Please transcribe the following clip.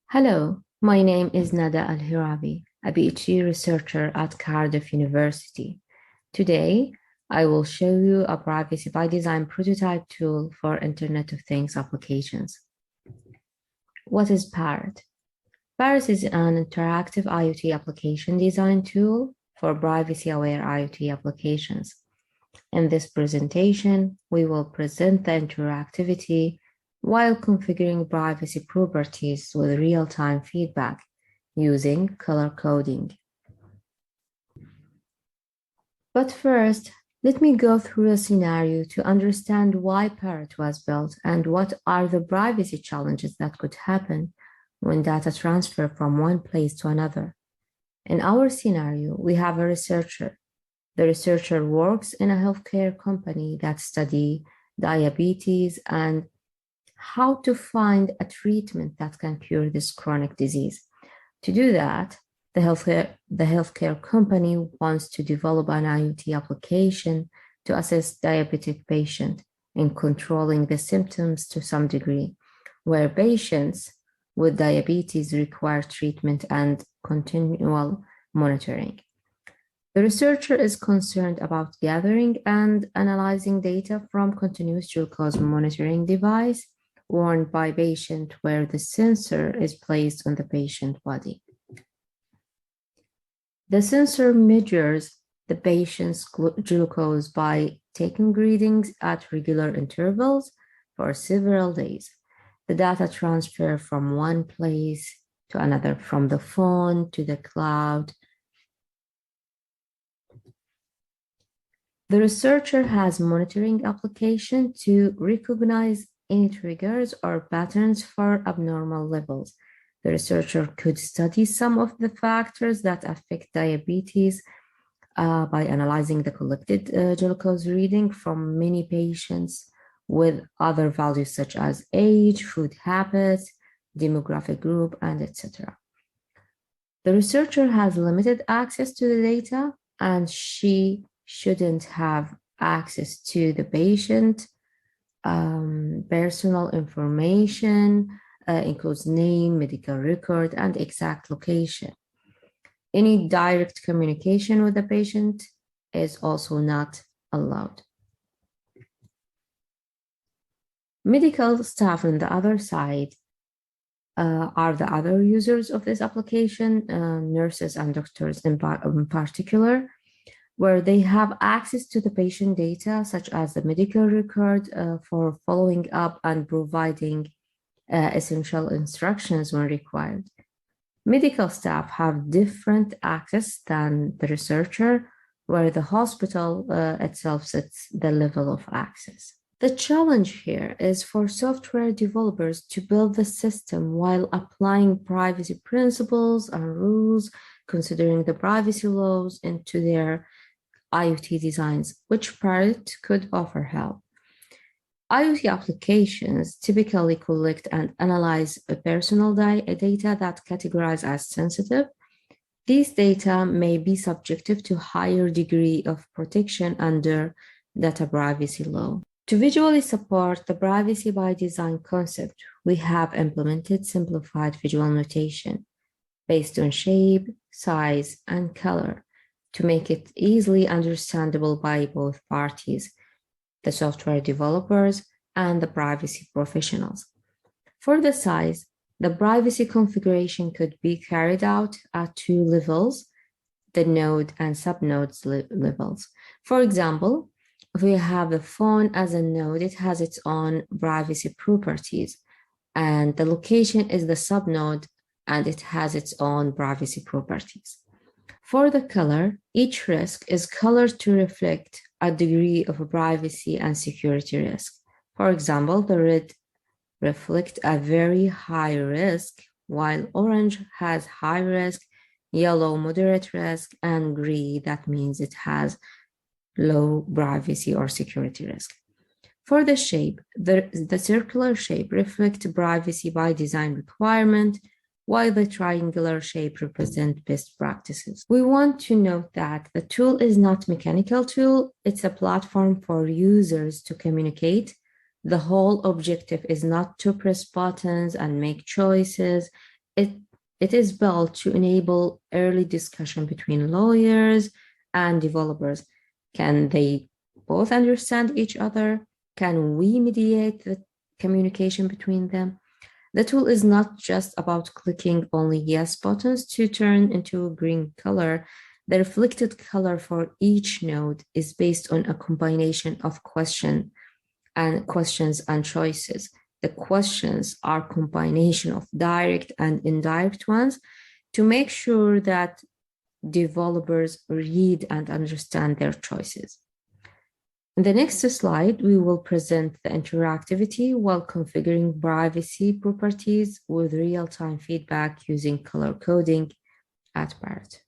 Hello, my name is Nada Al-Hirabi, a PhD researcher at Cardiff University. Today, I will show you a privacy by design prototype tool for Internet of Things applications. What is PARROT? PARROT is an interactive IoT application design tool for privacy-aware IoT applications. In this presentation, we will present the interactivity while configuring privacy properties with real-time feedback using color coding. But first, let me go through a scenario to understand why PARROT was built and what are the privacy challenges that could happen when data transfer from one place to another. In our scenario, we have a researcher. The researcher works in a healthcare company that studies diabetes and how to find a treatment that can cure this chronic disease. To do that, the healthcare company wants to develop an IoT application to assess diabetic patient in controlling the symptoms to some degree, where patients with diabetes require treatment and continual monitoring. The researcher is concerned about gathering and analyzing data from continuous glucose monitoring device worn by patient where the sensor is placed on the patient body. The sensor measures the patient's glucose by taking readings at regular intervals for several days. The data transfer from one place to another, from the phone to the cloud. The researcher has monitoring application to recognize any triggers or patterns for abnormal levels. The researcher could study some of the factors that affect diabetes by analyzing the collected glucose reading from many patients with other values such as age, food habits, demographic group, and etc. The researcher has limited access to the data, and she shouldn't have access to the patient personal information, includes name, medical record, and exact location. Any direct communication with the patient is also not allowed. Medical staff on the other side are the other users of this application, nurses and doctors in particular, where they have access to the patient data, such as the medical record for following up and providing essential instructions when required. Medical staff have different access than the researcher, where the hospital itself sets the level of access. The challenge here is for software developers to build the system while applying privacy principles and rules, considering the privacy laws into their IoT designs, which PARROT could offer help. IoT applications typically collect and analyze personal data that categorize as sensitive. These data may be subjective to higher degree of protection under data privacy law. To visually support the privacy by design concept, we have implemented simplified visual notation based on shape, size, and color to make it easily understandable by both parties, the software developers and the privacy professionals. For the size, the privacy configuration could be carried out at two levels, the node and subnodes levels. For example, if we have the phone as a node, it has its own privacy properties, and the location is the subnode, and it has its own privacy properties. For the color, each risk is colored to reflect a degree of privacy and security risk. For example, the red reflects a very high risk, while orange has high risk, yellow moderate risk, and green, that means it has low privacy or security risk. For the shape, the circular shape reflects privacy by design requirement, while the triangular shape represents best practices. We want to note that the tool is not a mechanical tool, it's a platform for users to communicate. The whole objective is not to press buttons and make choices. it, it is built to enable early discussion between lawyers and developers. Can they both understand each other? Can we mediate the communication between them? The tool is not just about clicking only yes buttons to turn into a green color. The reflected color for each node is based on a combination of questions and choices. The questions are a combination of direct and indirect ones to make sure that developers read and understand their choices. In the next slide, we will present the interactivity while configuring privacy properties with real-time feedback using color coding at PARROT.